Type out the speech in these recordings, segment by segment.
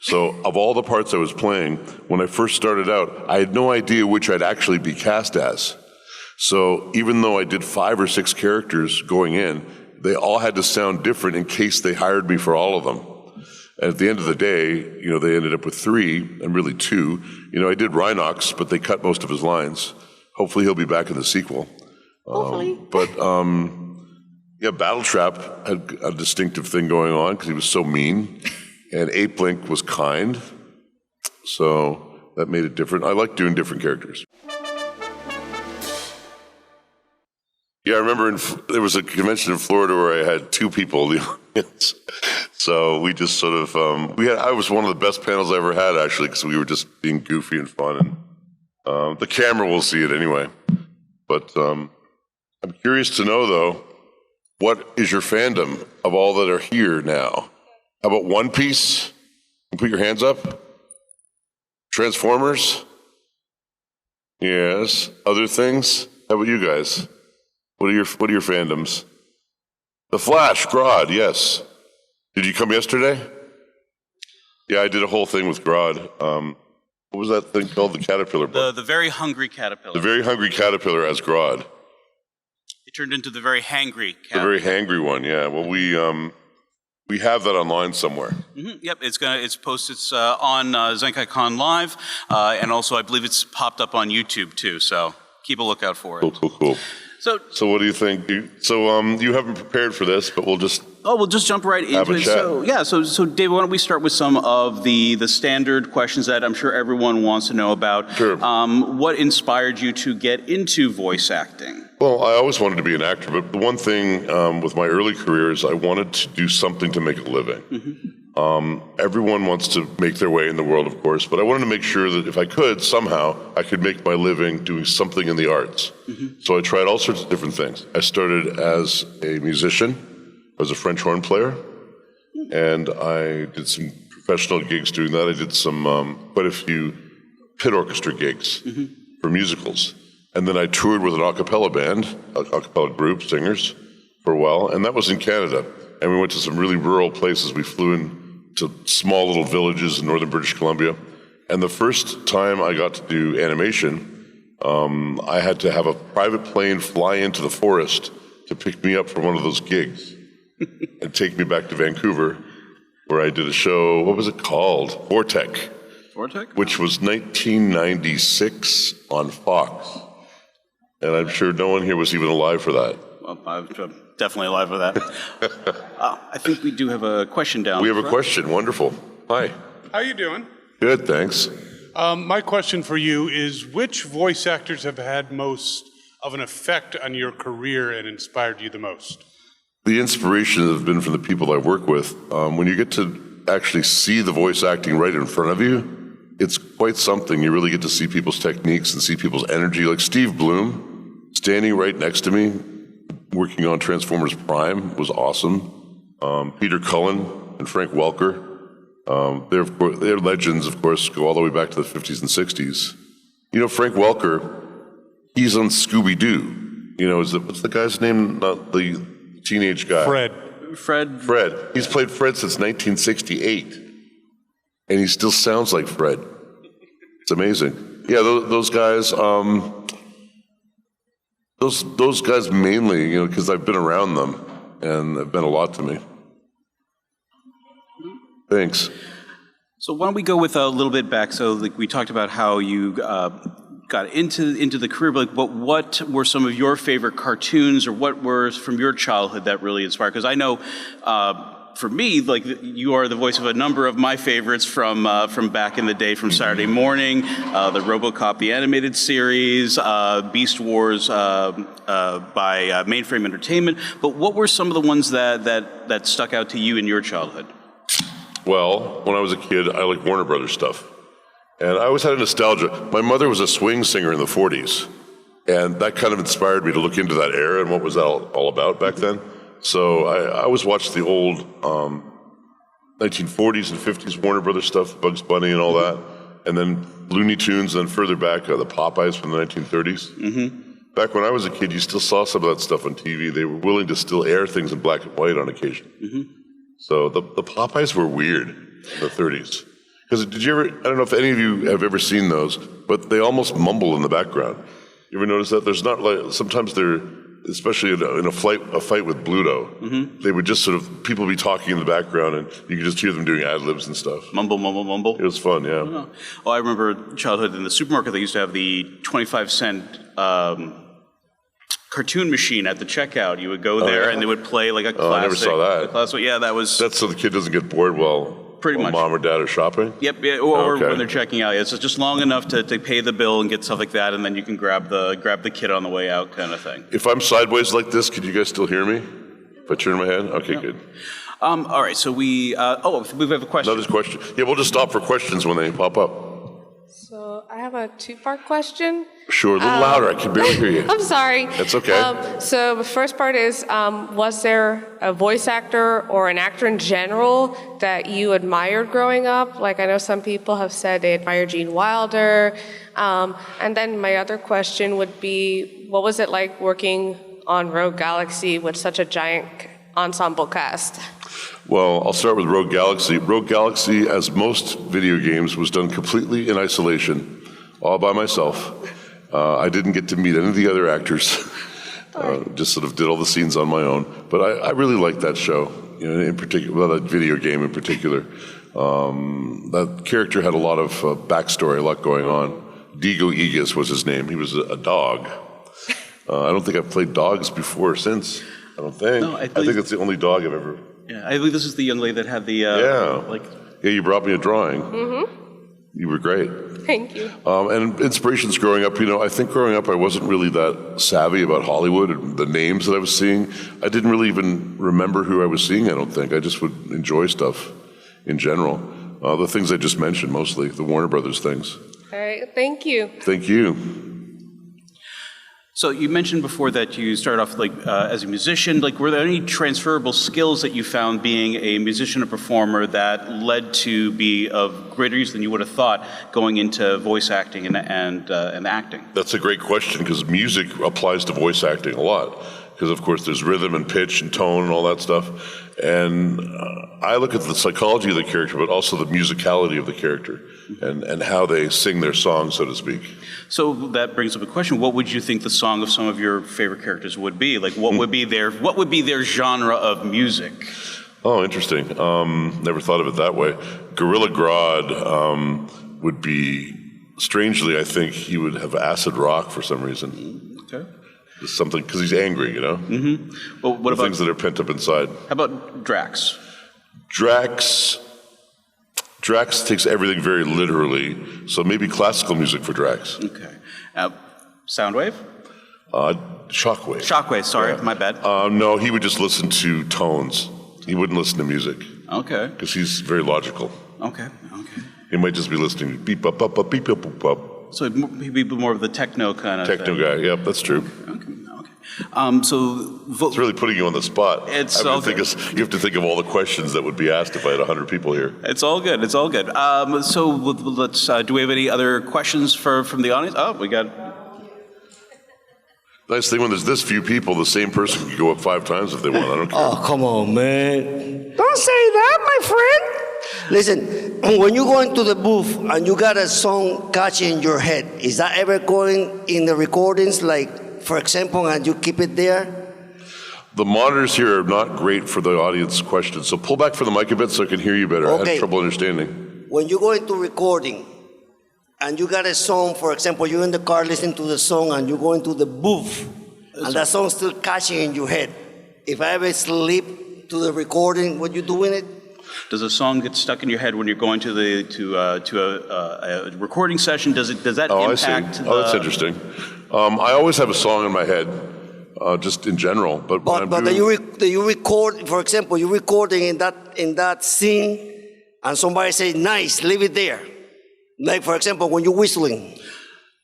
So of all the parts I was playing, when I first started out, I had no idea which I'd actually be cast as. So even though I did 5 or 6 characters going in, they all had to sound different in case they hired me for all of them. And at the end of the day, they ended up with 3, and really 2. I did Rhinox, but they cut most of his lines. Hopefully he'll be back in the sequel. Hopefully. Battletrap had a distinctive thing going on because he was so mean. And Apelinq was kind. So that made it different. I like doing different characters. Yeah, I remember there was a convention in Florida where I had 2 people in the audience. So we just sort of, I was one of the best panels I ever had, actually, because we were just being goofy and fun. And the camera will see it anyway. But I'm curious to know, though, what is your fandom of all that are here now? How about One Piece? Put your hands up. Transformers? Yes. Other things? How about you guys? What are your fandoms? The Flash, Grodd, yes. Did you come yesterday? Yeah, I did a whole thing with Grodd. What was that thing called? The Caterpillar book? The Very Hungry Caterpillar. The Very Hungry Caterpillar as Grodd. It turned into the Very Hangry Caterpillar. The Very Hangry one, yeah. Well, we have that online somewhere. Mm-hmm. Yep, it's posted on Zenkaikon Live, and also I believe it's popped up on YouTube too. So keep a lookout for it. Cool. So what do you think? You haven't prepared for this, but we'll just jump right into it. So Dave, why don't we start with some of the standard questions that I'm sure everyone wants to know about. Sure. What inspired you to get into voice acting? Well, I always wanted to be an actor, but the one thing with my early career is I wanted to do something to make a living. Mm-hmm. Everyone wants to make their way in the world, of course, but I wanted to make sure that if I could, somehow, I could make my living doing something in the arts. Mm-hmm. So I tried all sorts of different things. I started as a musician. I was a French horn player, and I did some professional gigs doing that. I did quite a few pit orchestra gigs for musicals. And then I toured with an a cappella band, a cappella group, singers, for a while, and that was in Canada. And we went to some really rural places. We flew in to small little villages in northern British Columbia. And the first time I got to do animation, I had to have a private plane fly into the forest to pick me up for one of those gigs and take me back to Vancouver, where I did a show, what was it called? Vortec, which was 1996 on Fox. And I'm sure no one here was even alive for that. Well, I'm definitely alive for that. I think we do have a question down. We have a question. Wonderful. Hi. How you doing? Good, thanks. My question for you is, which voice actors have had most of an effect on your career and inspired you the most? The inspiration has been from the people I work with. When you get to actually see the voice acting right in front of you, it's quite something. You really get to see people's techniques and see people's energy. Like Steve Bloom, standing right next to me, working on Transformers Prime, was awesome. Peter Cullen and Frank Welker, they're legends, of course, go all the way back to the 50s and 60s. Frank Welker, he's on Scooby-Doo. What's the guy's name? Not the teenage guy. Fred. He's played Fred since 1968, and he still sounds like Fred. It's amazing. Yeah, those guys. Those guys mainly, because I've been around them, and they've been a lot to me. Thanks. So why don't we go with a little bit back? So we talked about how you got into the career, but what were some of your favorite cartoons, or what were from your childhood that really inspired? Because I know, for me, you are the voice of a number of my favorites from back in the day, from Saturday Morning, the Robocop the animated series, Beast Wars by Mainframe Entertainment. But what were some of the ones that stuck out to you in your childhood? Well, when I was a kid, I liked Warner Brothers stuff. And I always had a nostalgia. My mother was a swing singer in the 40s, and that kind of inspired me to look into that era and what was that all about back then. So I always watched the old 1940s and 50s Warner Brothers stuff, Bugs Bunny and all that, and then Looney Tunes, and then further back, the Popeyes from the 1930s. Mm-hmm. Back when I was a kid, you still saw some of that stuff on TV. They were willing to still air things in black and white on occasion. Mm-hmm. So the Popeyes were weird in the 30s. Because did you ever? I don't know if any of you have ever seen those, but they almost mumble in the background. You ever notice that? There's not like sometimes they're, especially in a fight with Bluto, they would just sort of people be talking in the background, and you could just hear them doing ad libs and stuff. Mumble, mumble, mumble. It was fun, yeah. Oh. Well, I remember childhood in the supermarket. They used to have the 25-cent cartoon machine at the checkout. You would go there, and they would play like a classic. I never saw that. Yeah, that was. That's so the kid doesn't get bored while much. mom or dad are shopping? Yep, yeah, or when they're checking out. It's just long enough to pay the bill and get stuff like that, and then you can grab the kid on the way out kind of thing. If I'm sideways like this, could you guys still hear me? If I turn my head? Okay, good. All right, so we have a question. Another question. Yeah, we'll just stop for questions when they pop up. So I have a two-part question. Sure, a little louder. I can barely hear you. I'm sorry. That's okay. So the first part is, was there a voice actor or an actor in general that you admired growing up? Like I know some people have said they admire Gene Wilder. And then my other question would be, what was it like working on Rogue Galaxy with such a giant ensemble cast? Well, I'll start with Rogue Galaxy. Rogue Galaxy, as most video games, was done completely in isolation, all by myself. I didn't get to meet any of the other actors. Just sort of did all the scenes on my own. But I really liked that show, in particular, well, that video game in particular. That character had a lot of backstory, a lot going on. Diego Egas was his name. He was a dog. I don't think I've played dogs before or since. I don't think. No, I think it's the only dog I've ever... Yeah, I believe this is the young lady that had the... Yeah, you brought me a drawing. Mm-hmm. You were great. Thank you. And inspirations growing up, I think growing up I wasn't really that savvy about Hollywood and the names that I was seeing. I didn't really even remember who I was seeing, I don't think. I just would enjoy stuff in general. The things I just mentioned mostly, the Warner Brothers things. All right, thank you. Thank you. So you mentioned before that you started off as a musician. Were there any transferable skills that you found being a musician or performer that led to be of greater use than you would have thought going into voice acting and acting? That's a great question because music applies to voice acting a lot. Because of course there's rhythm and pitch and tone and all that stuff. And I look at the psychology of the character, but also the musicality of the character and how they sing their song, so to speak. So that brings up a question. What would you think the song of some of your favorite characters would be? What would be their genre of music? Oh, interesting. Never thought of it that way. Gorilla Grodd would be, strangely, I think he would have acid rock for some reason. Okay. Something, because he's angry, Mm-hmm. Well, what about things that are pent up inside? How about Drax? Drax takes everything very literally, so maybe classical music for Drax. Okay. Soundwave? Shockwave. Shockwave, sorry, my bad. No, he would just listen to tones. He wouldn't listen to music. Okay. Because he's very logical. Okay. He might just be listening to beep, up, up, up, beep, up, up, up. So he'd be more of the techno kind of techno thing. guy, yep, that's true. Okay. It's really putting you on the spot. You have to think of all the questions that would be asked if I had 100 people here. It's all good. So let's. Do we have any other questions from the audience? Oh, we got. Nice thing when there's this few people, the same person can go up 5 times if they want. I don't care. Oh, come on, man. Don't say that, my friend. Listen, when you go into the booth and you got a song catchy in your head, is that ever going in the recordings, for example, and you keep it there? The monitors here are not great for the audience questions, so pull back from the mic a bit so I can hear you better. Okay. I had trouble understanding. When you go into recording and you got a song, for example, you're in the car listening to the song and you go into the booth and that song's still catchy in your head. If I ever slip to the recording, what you doing it? Does a song get stuck in your head when you're going to a recording session? Does that impact? That's interesting. I always have a song in my head, just in general. But you record, for example, you're recording in that scene, and somebody say, "Nice, leave it there." Like for example, when you're whistling.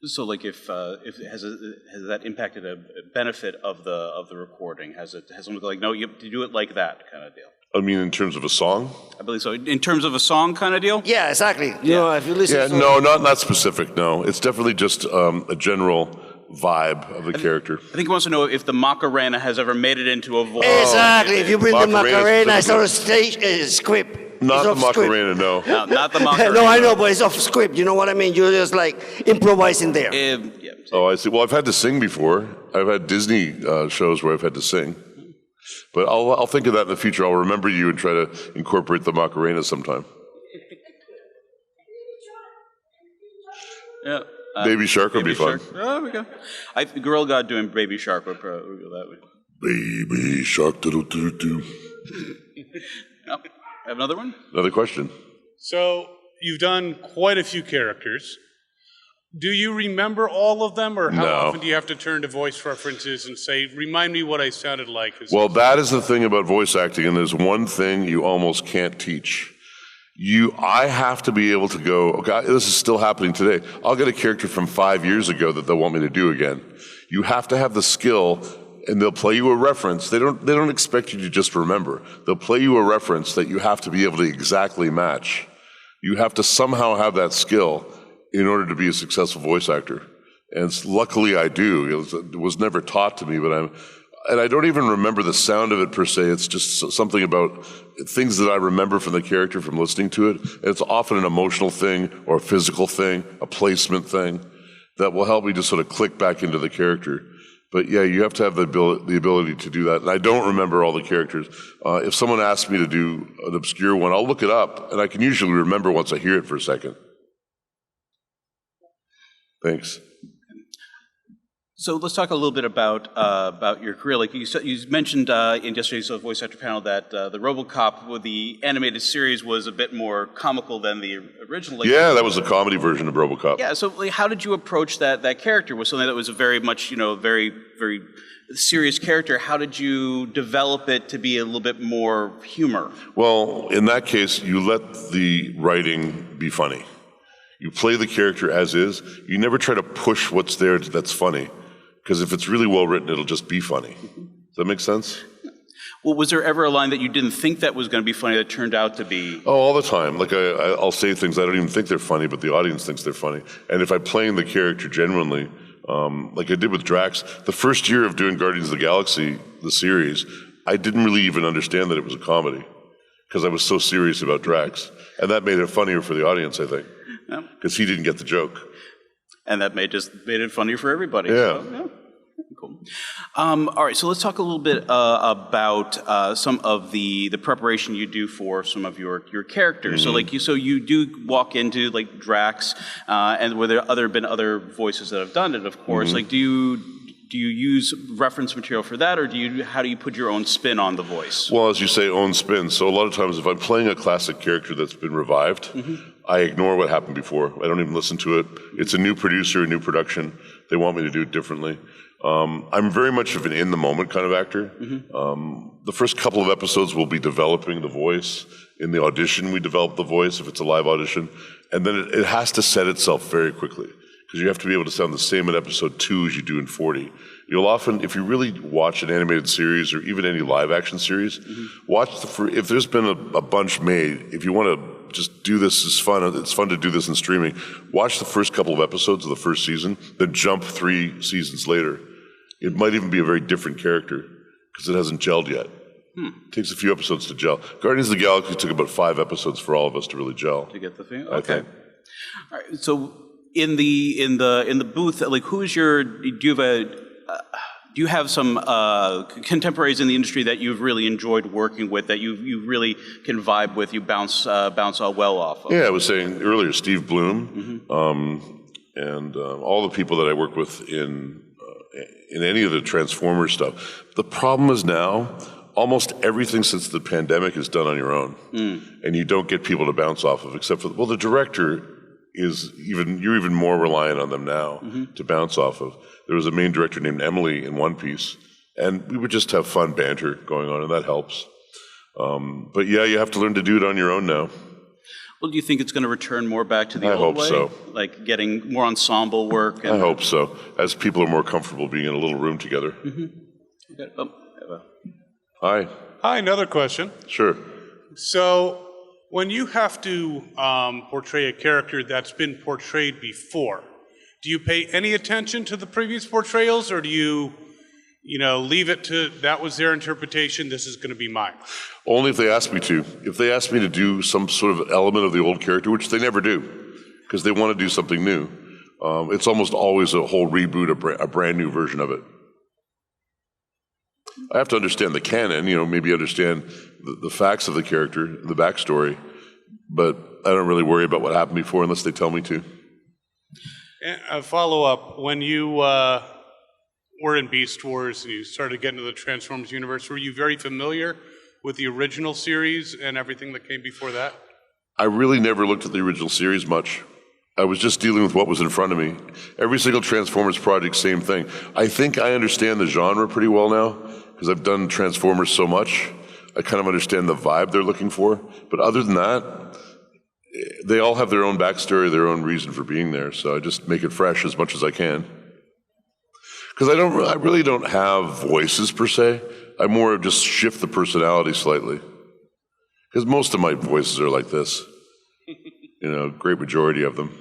So, if has that impacted a benefit of the recording? Has someone like, no, you have to do it like that kind of deal? I mean, in terms of a song? I believe so. In terms of a song kind of deal? Yeah, exactly. If you listen. Yeah, no, not specific. No, it's definitely just a general vibe of the character. I think he wants to know if the Macarena has ever made it into a voice. Exactly. If you bring the Macarena, it's on a stage script. Not It's the off script. Macarena, no. No, not the Macarena. No, I know, but it's off script. You know what I mean? You're just like improvising there. Yeah. Oh, I see. Well, I've had to sing before. I've had Disney shows where I've had to sing. But I'll think of that in the future. I'll remember you and try to incorporate the Macarena sometime. Yeah. Baby Shark would be fun. Shark. Oh, we go. Gorilla God doing Baby Shark would probably go that way. Baby Shark, do-do-do-do. Oh, have another one? Another question. So you've done quite a few characters. Do you remember all of them, or how No. often do you have to turn to voice references and say, remind me what I sounded like? Well, that is the thing about voice acting, and there's one thing you almost can't teach. I have to be able to go, okay, this is still happening today. I'll get a character from 5 years ago that they'll want me to do again. You have to have the skill, and they'll play you a reference. They don't expect you to just remember. They'll play you a reference that you have to be able to exactly match. You have to somehow have that skill in order to be a successful voice actor. And luckily I do. It was never taught to me, and I don't even remember the sound of it per se. It's just something about things that I remember from the character from listening to it. And it's often an emotional thing or a physical thing, a placement thing that will help me to sort of click back into the character. But yeah, you have to have the ability to do that. And I don't remember all the characters. If someone asks me to do an obscure one, I'll look it up, and I can usually remember once I hear it for a second. Thanks. So let's talk a little bit about your career. Like you mentioned in yesterday's voice actor panel that the Robocop with the animated series was a bit more comical than the original. Yeah, that was the comedy version of Robocop. Yeah. So how did you approach that character? Was something that was a very much very very serious character. How did you develop it to be a little bit more humor? Well, in that case, you let the writing be funny. You play the character as is. You never try to push what's there that's funny. Because if it's really well written, it'll just be funny. Does that make sense? Well, was there ever a line that you didn't think that was going to be funny that turned out to be? Oh, all the time. Like I'll say things I don't even think they're funny, but the audience thinks they're funny. And if I'm playing the character genuinely, like I did with Drax, the first year of doing Guardians of the Galaxy, the series, I didn't really even understand that it was a comedy because I was so serious about Drax. And that made it funnier for the audience, I think, because he didn't get the joke. And that made it funnier for everybody. Yeah. So, yeah. Cool. All right, so let's talk a little bit about some of the preparation you do for some of your characters. Mm-hmm. So you do walk into like Drax, and where there been other voices that have done it, of course. Mm-hmm. Like, do you use reference material for that, or how do you put your own spin on the voice? Well, as you say, own spin. So a lot of times if I'm playing a classic character that's been revived, I ignore what happened before. I don't even listen to it. It's a new producer, a new production. They want me to do it differently. I'm very much of an in-the-moment kind of actor. The first couple of episodes we'll be developing the voice. In the audition, we develop the voice if it's a live audition. And then it has to set itself very quickly because you have to be able to sound the same in episode 2 as you do in 40. You'll often, if you really watch an animated series or even any live-action series, watch if there's been a bunch made, if you want to just do this, it's fun to do this in streaming, watch the first couple of episodes of the first season, then jump 3 seasons later. It might even be a very different character because it hasn't gelled yet. It takes a few episodes to gel. Guardians of the Galaxy took about 5 episods for all of us to really gel. To get the thing? I Okay. think. All right, so in the booth, like do you have some contemporaries in the industry that you've really enjoyed working with, that you really can vibe with, you bounce well off of? Yeah, I was saying earlier, Steve Bloom, and all the people that I work with in any of the Transformers stuff. The problem is now, almost everything since the pandemic is done on your own, and you don't get people to bounce off of, except for the director you're even more reliant on them now to bounce off of. There was a main director named Emily in One Piece, and we would just have fun banter going on, and that helps. But yeah, you have to learn to do it on your own now. Well, do you think it's going to return more back to the old hope way? so. Like getting more ensemble work? I hope so, as people are more comfortable being in a little room together. Hi. Hi, another question. Sure. So when you have to portray a character that's been portrayed before, do you pay any attention to the previous portrayals, or do you leave it to, that was their interpretation, this is going to be mine? Only if they ask me to. If they ask me to do some sort of element of the old character, which they never do, because they want to do something new, it's almost always a whole reboot, a brand new version of it. I have to understand the canon, maybe understand the facts of the character, the backstory, but I don't really worry about what happened before unless they tell me to. And a follow-up, when you were in Beast Wars and you started getting into the Transformers universe, were you very familiar with the original series and everything that came before that? I really never looked at the original series much. I was just dealing with what was in front of me. Every single Transformers project, same thing. I think I understand the genre pretty well now, because I've done Transformers so much. I kind of understand the vibe they're looking for. But other than that, they all have their own backstory, their own reason for being there. So I just make it fresh as much as I can. Because I really don't have voices per se. I more just shift the personality slightly. Because most of my voices are like this. Great majority of them.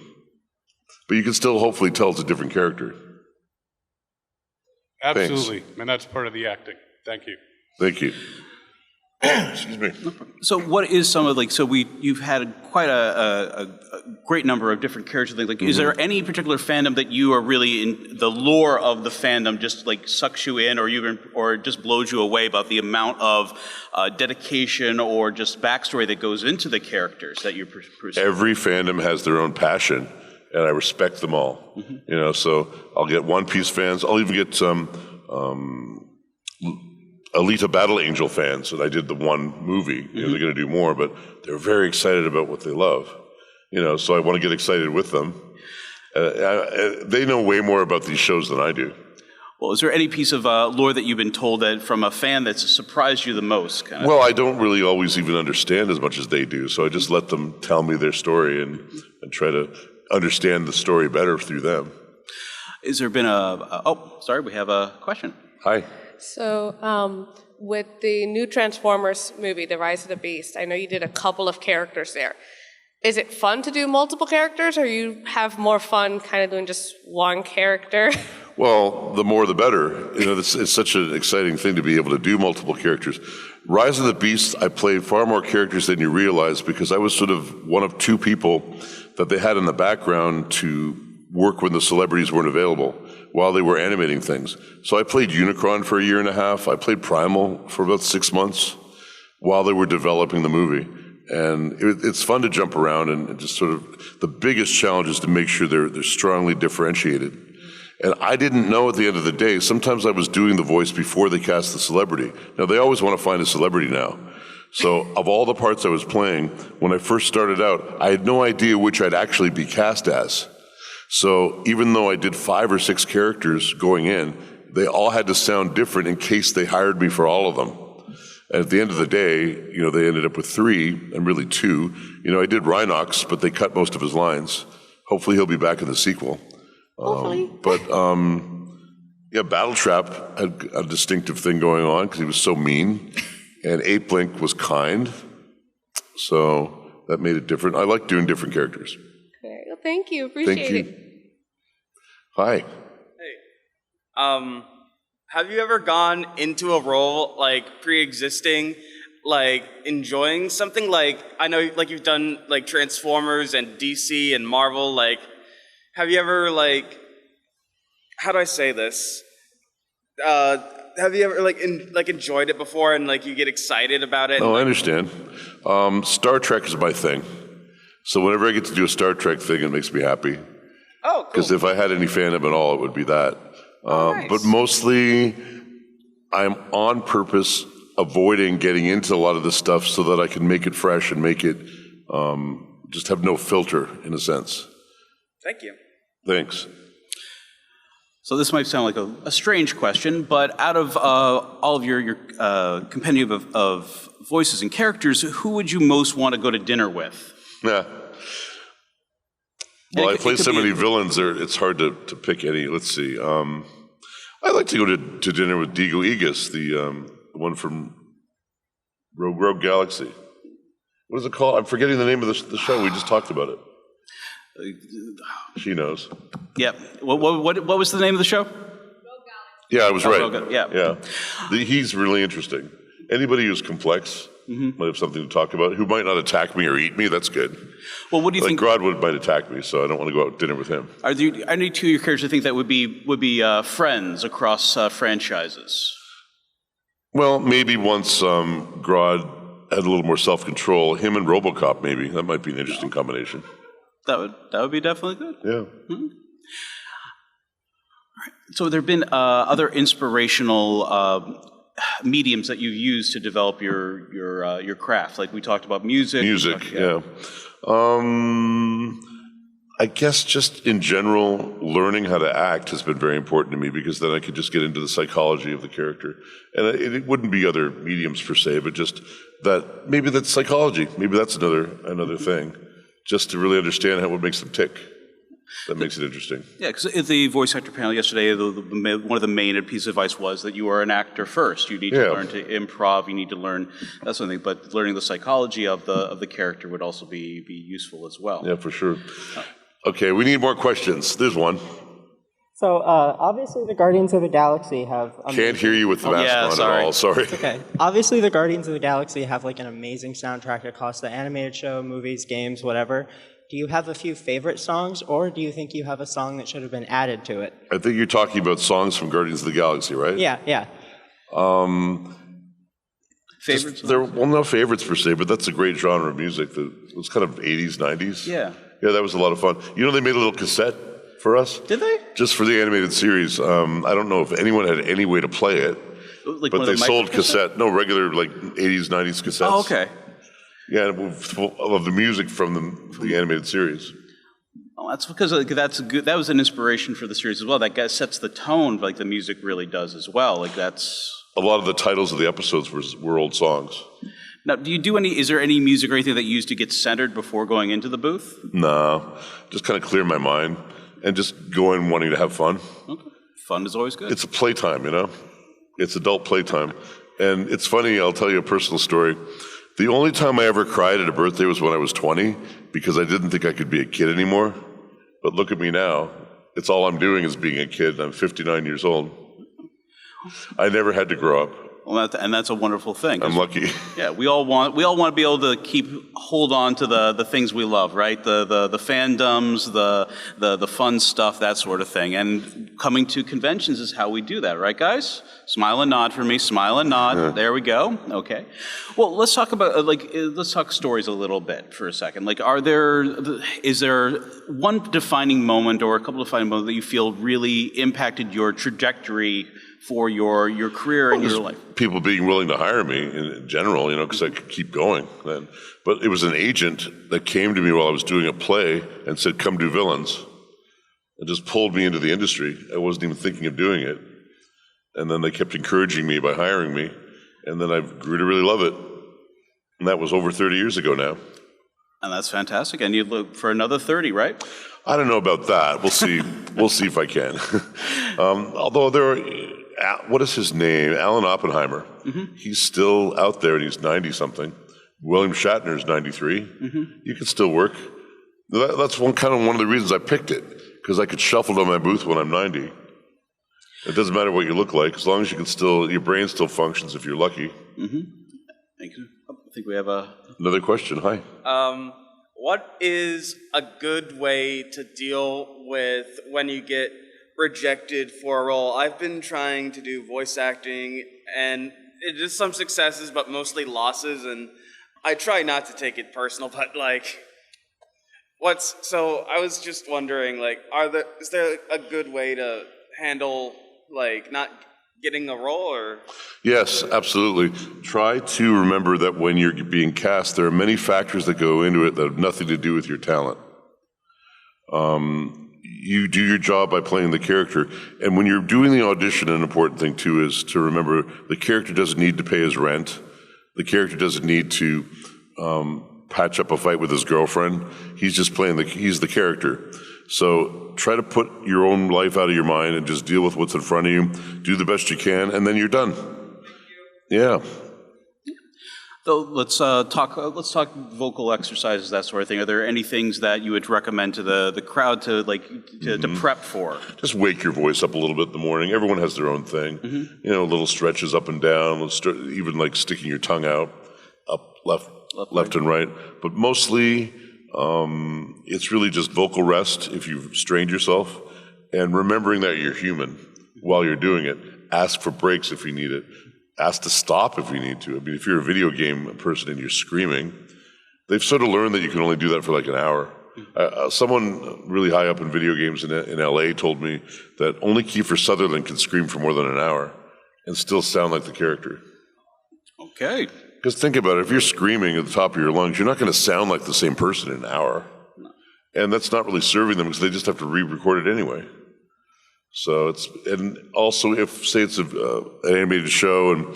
But you can still hopefully tell it's a different character. Absolutely. Thanks. And that's part of the acting. Thank you. Thank you. Excuse me. So what is some of you've had quite a great number of different characters. Is there any particular fandom that you are really in the lore of the fandom just sucks you in, or just blows you away about the amount of dedication or just backstory that goes into the characters that you're pursuing? Every fandom has their own passion, and I respect them all. So I'll get One Piece fans. I'll even get some Alita Battle Angel fans, and I did the one movie. They're going to do more, but they're very excited about what they love. So I want to get excited with them. They know way more about these shows than I do. Well, is there any piece of lore that you've been told that from a fan that's surprised you the most? Well, I don't really always even understand as much as they do, so I just let them tell me their story and try to understand the story better through them. Is there been we have a question. Hi. So, with the new Transformers movie, The Rise of the Beast, I know you did a couple of characters there. Is it fun to do multiple characters, or you have more fun kind of doing just one character? Well, the more the better. It's such an exciting thing to be able to do multiple characters. Rise of the Beast, I played far more characters than you realize, because I was sort of one of two people that they had in the background to work when the celebrities weren't available while they were animating things. So I played Unicron for 1.5 years. I played Primal for about 6 months while they were developing the movie. And it's fun to jump around, and just sort of the biggest challenge is to make sure they're strongly differentiated. And I didn't know at the end of the day, sometimes I was doing the voice before they cast the celebrity. Now, they always want to find a celebrity now. So of all the parts I was playing, when I first started out, I had no idea which I'd actually be cast as. So even though I did 5 or 6 characters going in, they all had to sound different in case they hired me for all of them. And at the end of the day, they ended up with 3, and really 2. I did Rhinox, but they cut most of his lines. Hopefully he'll be back in the sequel. Hopefully. Battletrap had a distinctive thing going on because he was so mean, and Apelinq was kind, so that made it different. I like doing different characters. Okay. Well, thank you. Appreciate it. Hi. Hey. Have you ever gone into a role pre-existing, enjoying something? I know you've done Transformers and DC and Marvel. Have you ever how do I say this? Have you ever enjoyed it before and you get excited about it? I understand. Star Trek is my thing. So whenever I get to do a Star Trek thing, it makes me happy. Oh, cool. Because if I had any fandom at all, it would be that. Nice. But mostly, I'm on purpose avoiding getting into a lot of this stuff so that I can make it fresh and make it just have no filter, in a sense. Thank you. Thanks. So this might sound like a strange question, but out of all of your compendium of voices and characters, who would you most want to go to dinner with? Yeah. Well, I play so many villains there, it's hard to pick any. Let's see. I'd like to go to dinner with Diego Igas, the one from Rogue Galaxy. What is it called? I'm forgetting the name of the show. We just talked about it. She knows. Yeah. What was the name of the show? Yeah, I was right. Robocop, yeah. Yeah. He's really interesting. Anybody who's complex might have something to talk about. Who might not attack me or eat me, that's good. Well, what do you think? Grodd might attack me, so I don't want to go out to dinner with him. Are there any two of your characters you think that would be friends across franchises? Well, maybe once Grodd had a little more self-control, him and Robocop maybe. That might be an interesting combination. That would be definitely good. Yeah. So there have been other inspirational mediums that you've used to develop your craft. Like we talked about music. Music, yeah. I guess just in general, learning how to act has been very important to me because then I could just get into the psychology of the character. And it wouldn't be other mediums per se, but just that maybe that's psychology. Maybe that's another thing. Just to really understand what makes them tick. That makes it interesting. Yeah, because at the voice actor panel yesterday, one of the main piece of advice was that you are an actor first. You need to learn to improv. You need to learn that sort of thing. But learning the psychology of the character would also be useful as well. Yeah, for sure. Okay, we need more questions. There's one. So obviously the Guardians of the Galaxy have... Can't hear you with the mask on at all. Sorry. Okay. Obviously the Guardians of the Galaxy have like an amazing soundtrack across the animated show, movies, games, whatever. Do you have a few favorite songs, or do you think you have a song that should have been added to it? I think you're talking about songs from Guardians of the Galaxy, right? Yeah. Favorites? Well, no favorites per se, but that's a great genre of music. It was kind of 80s, 90s. Yeah. Yeah, that was a lot of fun. You know, they made a little cassette for us. Did they? Just for the animated series. I don't know if anyone had any way to play it, Like but they sold cassette. No, regular like 80s, 90s cassettes. Oh, okay. Yeah, of the music from the animated series. Well, that's because that's good. That was an inspiration for the series as well. That sets the tone, like the music really does as well. Like that's a lot of the titles of the episodes were old songs. Now, do you do any? Is there any music or anything that you use to get centered before going into the booth? No, just kind of clear my mind and just go in wanting to have fun. Okay, fun is always good. It's a playtime, you know. It's adult playtime, and it's funny. I'll tell you a personal story. The only time I ever cried at a birthday was when I was 20 because I didn't think I could be a kid anymore. But look at me now. It's all I'm doing is being a kid. I'm 59 years old. I never had to grow up. Well, and that's a wonderful thing. I'm lucky. Yeah, we all want to be able to hold on to the things we love, right? The fandoms, the fun stuff, that sort of thing. And coming to conventions is how we do that, right, guys? Smile and nod for me. Smile and nod. Yeah. There we go. Okay. Well, let's talk about let's talk stories a little bit for a second. Like, is there one defining moment or a couple of defining moments that you feel really impacted your trajectory for your career and your life? People being willing to hire me in general, you know, because I could keep going then. But it was an agent that came to me while I was doing a play and said, "Come do villains," and just pulled me into the industry. I wasn't even thinking of doing it. And then they kept encouraging me by hiring me, and then I grew to really love it. And that was over 30 years ago now. And that's fantastic. And you look for another 30, right? I don't know about that. We'll see. We'll see if I can. Although there are, what is his name? Alan Oppenheimer. Mm-hmm. He's still out there, and he's 90-something. William Shatner's 93. Mm-hmm. You can still work. That's one of the reasons I picked it, because I could shuffle to my booth when I'm 90. It doesn't matter what you look like, as long as you can your brain still functions if you're lucky. Mm-hmm. Thank you. I think we have another question. Hi. What is a good way to deal with when you get rejected for a role? I've been trying to do voice acting, and it is some successes, but mostly losses, and I try not to take it personal, but so I was just wondering, is there a good way to handle not getting a role, or? Yes, absolutely. Try to remember that when you're being cast, there are many factors that go into it that have nothing to do with your talent. You do your job by playing the character, and when you're doing the audition, an important thing too is to remember the character doesn't need to pay his rent. The character doesn't need to patch up a fight with his girlfriend. He's just he's the character. So try to put your own life out of your mind and just deal with what's in front of you. Do the best you can, and then you're done. Yeah. So let's talk vocal exercises, that sort of thing. Are there any things that you would recommend to the crowd to prep for? Just wake your voice up a little bit in the morning. Everyone has their own thing. You know, little stretches up and down, even like sticking your tongue out, up, left and right. But mostly, it's really just vocal rest if you've strained yourself, and remembering that you're human while you're doing it. Ask for breaks if you need it. Ask to stop if you need to. I mean, if you're a video game person and you're screaming, they've sort of learned that you can only do that for like an hour. Someone really high up in video games in LA told me that only Kiefer Sutherland can scream for more than an hour and still sound like the character. Okay. Because think about it, if you're screaming at the top of your lungs, you're not going to sound like the same person in an hour. No. And that's not really serving them because they just have to re-record it anyway. So and also if, say it's an animated show, and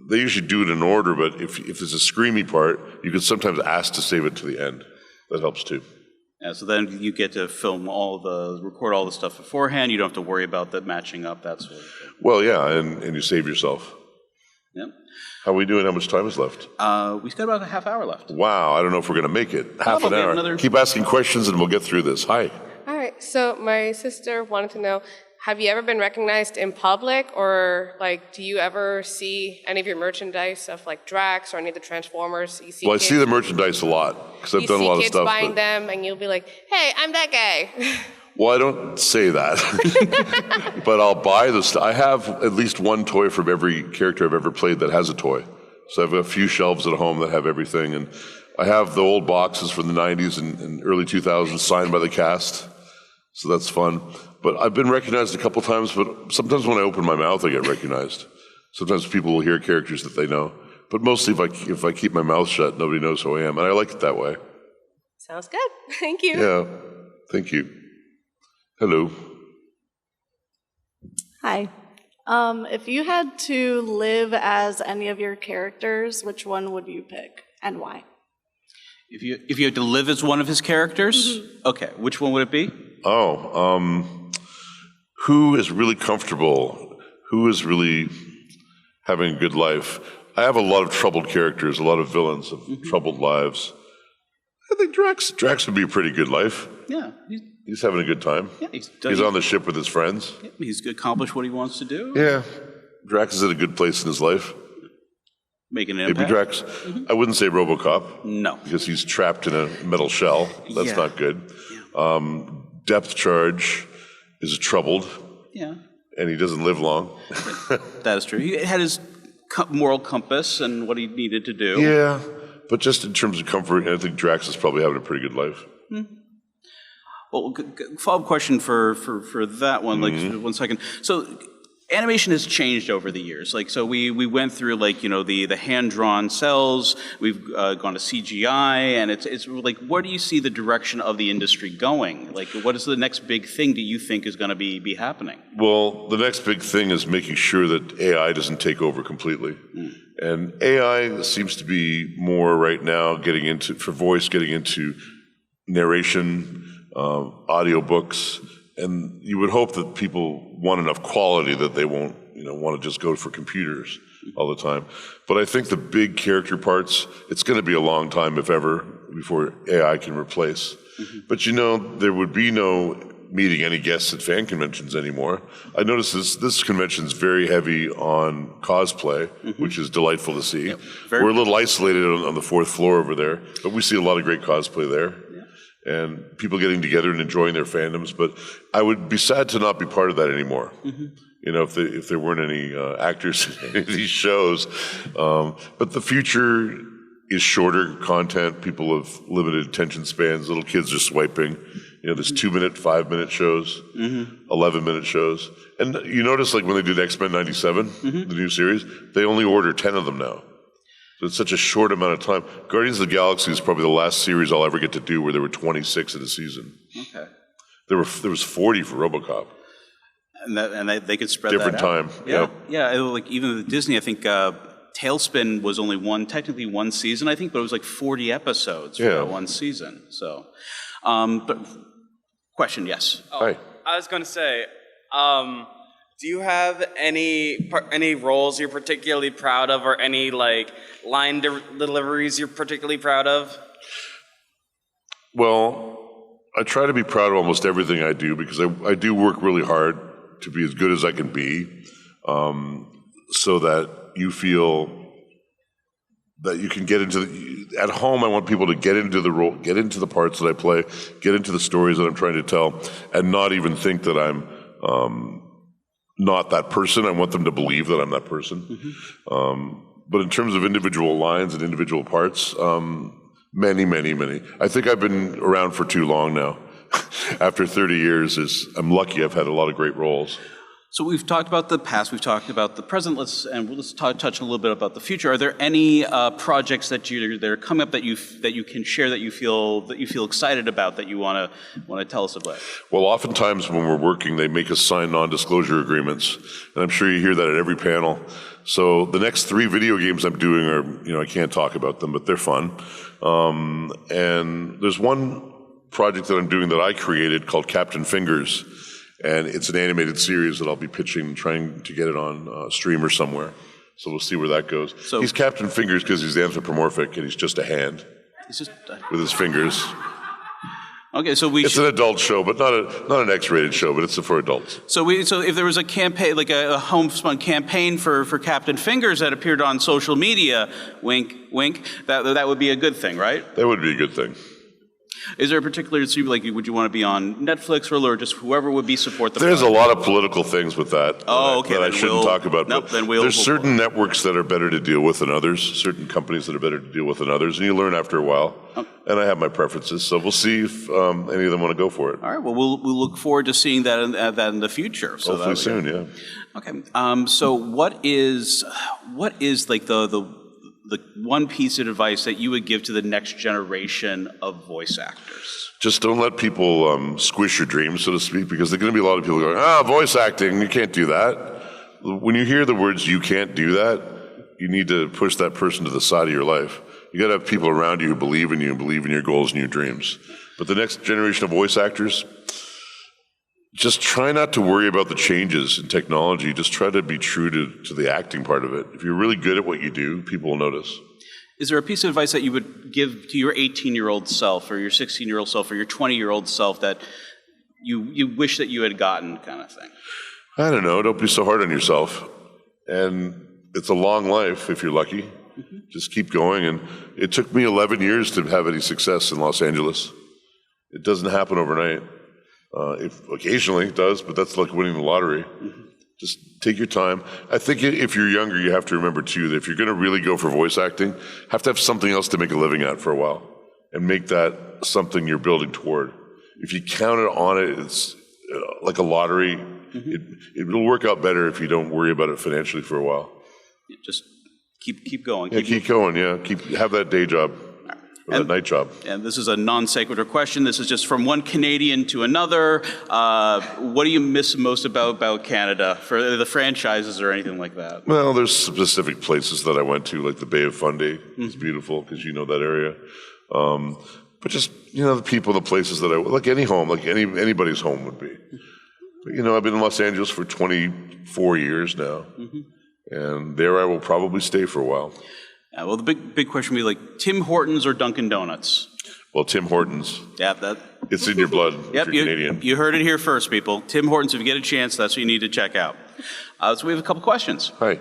they usually do it in order, but if there's a screamy part, you can sometimes ask to save it to the end. That helps too. Yeah, so then you get to record all the stuff beforehand. You don't have to worry about that matching up, that sort of thing. Well, yeah, and you save yourself. Yep. How are we doing? How much time is left? We've got about a half hour left. Wow, I don't know if we're going to make it. Half an hour. Keep asking questions and we'll get through this. Hi. All right, so my sister wanted to know, have you ever been recognized in public, or like, do you ever see any of your merchandise of like Drax or any of the Transformers? You see Well, I see the merchandise a lot because I've done a lot of stuff. You see kids buying them, and you'll be like, "Hey, I'm that guy." Well, I don't say that, but I'll buy the stuff. I have at least one toy from every character I've ever played that has a toy. So I have a few shelves at home that have everything, and I have the old boxes from the 90s and early 2000s signed by the cast. So that's fun. But I've been recognized a couple times, but sometimes when I open my mouth, I get recognized. Sometimes people will hear characters that they know. But mostly if I keep my mouth shut, nobody knows who I am. And I like it that way. Sounds good. Thank you. Yeah. Thank you. Hello. Hi. If you had to live as any of your characters, which one would you pick and why? If you had to live as one of his characters? Okay, which one would it be? Who is really comfortable? Who is really having a good life? I have a lot of troubled characters, a lot of villains of troubled lives. I think Drax would be a pretty good life. Yeah. He's having a good time. Yeah, he's on the ship with his friends. Yeah, he's accomplished what he wants to do. Yeah. Drax is at a good place in his life. Making an impact. Maybe Drax. I wouldn't say Robocop. No. Because he's trapped in a metal shell. That's not good. Yeah. Depth Charge is troubled. Yeah. And he doesn't live long. That is true. He had his moral compass and what he needed to do. Yeah. But just in terms of comfort, I think Drax is probably having a pretty good life. Well, follow-up question for that one, like 1 second. So animation has changed over the years. Like, so we went through like, you know, the hand-drawn cells, we've gone to CGI, and it's like, where do you see the direction of the industry going? Like, what is the next big thing do you think is going to be happening? Well, the next big thing is making sure that AI doesn't take over completely. And AI seems to be more right now getting into narration, audiobooks, and you would hope that people want enough quality that they won't, want to just go for computers all the time. But I think the big character parts, it's going to be a long time, if ever, before AI can replace. But there would be no meeting any guests at fan conventions anymore. I noticed this convention's very heavy on cosplay, which is delightful to see. We're a little isolated on the 4th floor over there, but we see a lot of great cosplay there. And people getting together and enjoying their fandoms. But I would be sad to not be part of that anymore. If there weren't any actors in any of these shows. But the future is shorter content. People have limited attention spans. Little kids are swiping. There's 2-minute, 5-minute shows, 11-minute shows. And you notice, like when they did X-Men 97, the new series, they only order 10 of them now. So it's such a short amount of time. Guardians of the Galaxy is probably the last series I'll ever get to do where there were 26 in a season. Okay. There was 40 for Robocop. And they could spread different that out. Time. Yeah. Yeah. Like even with Disney, I think Tailspin was only technically one season, I think, but it was like 40 episodes for one season. So, but question, yes. Hi. I was going to say, Do you have any roles you're particularly proud of, or any like line deliveries you're particularly proud of? Well, I try to be proud of almost everything I do because I do work really hard to be as good as I can be, so that you feel that you can get into at home. I want people to get into the role, get into the parts that I play, get into the stories that I'm trying to tell, and not even think that I'm not that person. I want them to believe that I'm that person. But in terms of individual lines and individual parts, many. I think I've been around for too long now. After 30 years, I'm lucky I've had a lot of great roles. So we've talked about the past, we've talked about the present, let's touch a little bit about the future. Are there any projects that are coming up that you can share that you feel excited about, that you want to tell us about? Well, oftentimes when we're working, they make us sign non-disclosure agreements, and I'm sure you hear that at every panel. So the next 3 video games I'm doing are, I can't talk about them, but they're fun. And there's one project that I'm doing that I created called Captain Fingers. And it's an animated series that I'll be pitching, trying to get it on stream or somewhere. So we'll see where that goes. So he's Captain Fingers because he's anthropomorphic and he's just a hand with his fingers. Okay, so it's an adult show, but not an X-rated show, but it's for adults. So if there was a campaign, like a homespun campaign for Captain Fingers that appeared on social media, wink, wink, that would be a good thing, right? That would be a good thing. Is there a particular, would you want to be on Netflix or just whoever would be support the There's a lot of political things with that that I shouldn't talk about. Nope, but there's certain networks that are better to deal with than others, certain companies that are better to deal with than others, and you learn after a while. And I have my preferences, so we'll see if any of them want to go for it. All right, well, we'll look forward to seeing that in the future. So hopefully soon, yeah. Okay, so what is like the one piece of advice that you would give to the next generation of voice actors? Just don't let people squish your dreams, so to speak, because there are going to be a lot of people going, voice acting, you can't do that. When you hear the words, you can't do that, you need to push that person to the side of your life. You got to have people around you who believe in you and believe in your goals and your dreams. But the next generation of voice actors, just try not to worry about the changes in technology. Just try to be true to the acting part of it. If you're really good at what you do, people will notice. Is there a piece of advice that you would give to your 18-year-old self or your 16-year-old self or your 20-year-old self that you wish that you had gotten, kind of thing? I don't know. Don't be so hard on yourself. And it's a long life if you're lucky. Just keep going. And it took me 11 years to have any success in Los Angeles. It doesn't happen overnight. If occasionally it does, but that's like winning the lottery. Just take your time. I think if you're younger, you have to remember too that if you're going to really go for voice acting, have to have something else to make a living at for a while, and make that something you're building toward. If you count it on it, it's like a lottery. It'll work out better if you don't worry about it financially for a while. Just keep going. Keep going. Yeah, have that day job. Or that night job. And this is a non sequitur question. This is just from one Canadian to another. What do you miss most about Canada, for the franchises or anything like that? Well, there's specific places that I went to, like the Bay of Fundy. It's beautiful because you know that area. But just the people, the places that like any home, like anybody's home would be. But I've been in Los Angeles for 24 years now, and there I will probably stay for a while. Well, the big question would be like Tim Hortons or Dunkin' Donuts? Well, Tim Hortons. Yeah, it's in your blood. Yep, if you're Canadian. You heard it here first, people. Tim Hortons, if you get a chance, that's what you need to check out. So we have a couple questions. Hi.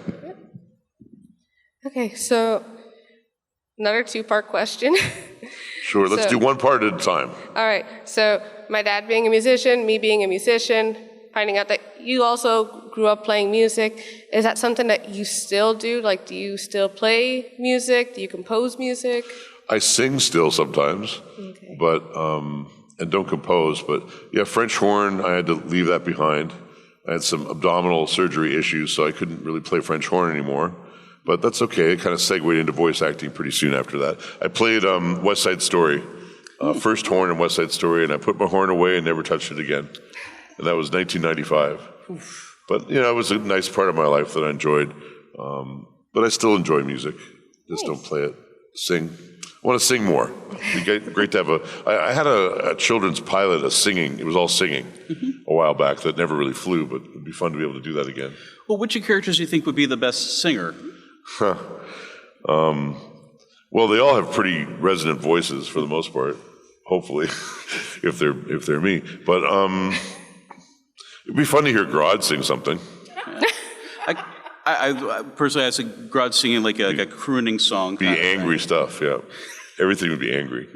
Okay, so another 2-part question. Sure, let's do one part at a time. All right, so my dad being a musician, me being a musician, finding out that you also grew up playing music. Is that something that you still do? Like, do you still play music? Do you compose music? I sing still sometimes, but and don't compose. But yeah, French horn, I had to leave that behind. I had some abdominal surgery issues, so I couldn't really play French horn anymore. But that's okay. It kind of segued into voice acting pretty soon after that. I played West Side Story, first horn in West Side Story, and I put my horn away and never touched it again. And that was 1995. But, it was a nice part of my life that I enjoyed. But I still enjoy music. Just don't play it. Sing. want to sing more. It'd be great to have I had a children's pilot, it was all singing a while back that never really flew, but it'd be fun to be able to do that again. Well, which of your characters do you think would be the best singer? Well, they all have pretty resonant voices for the most part, hopefully, if they're me. But it'd be fun to hear Grodd sing something. I personally, I see Grodd singing like a crooning song. Be angry stuff, yeah. Everything would be angry.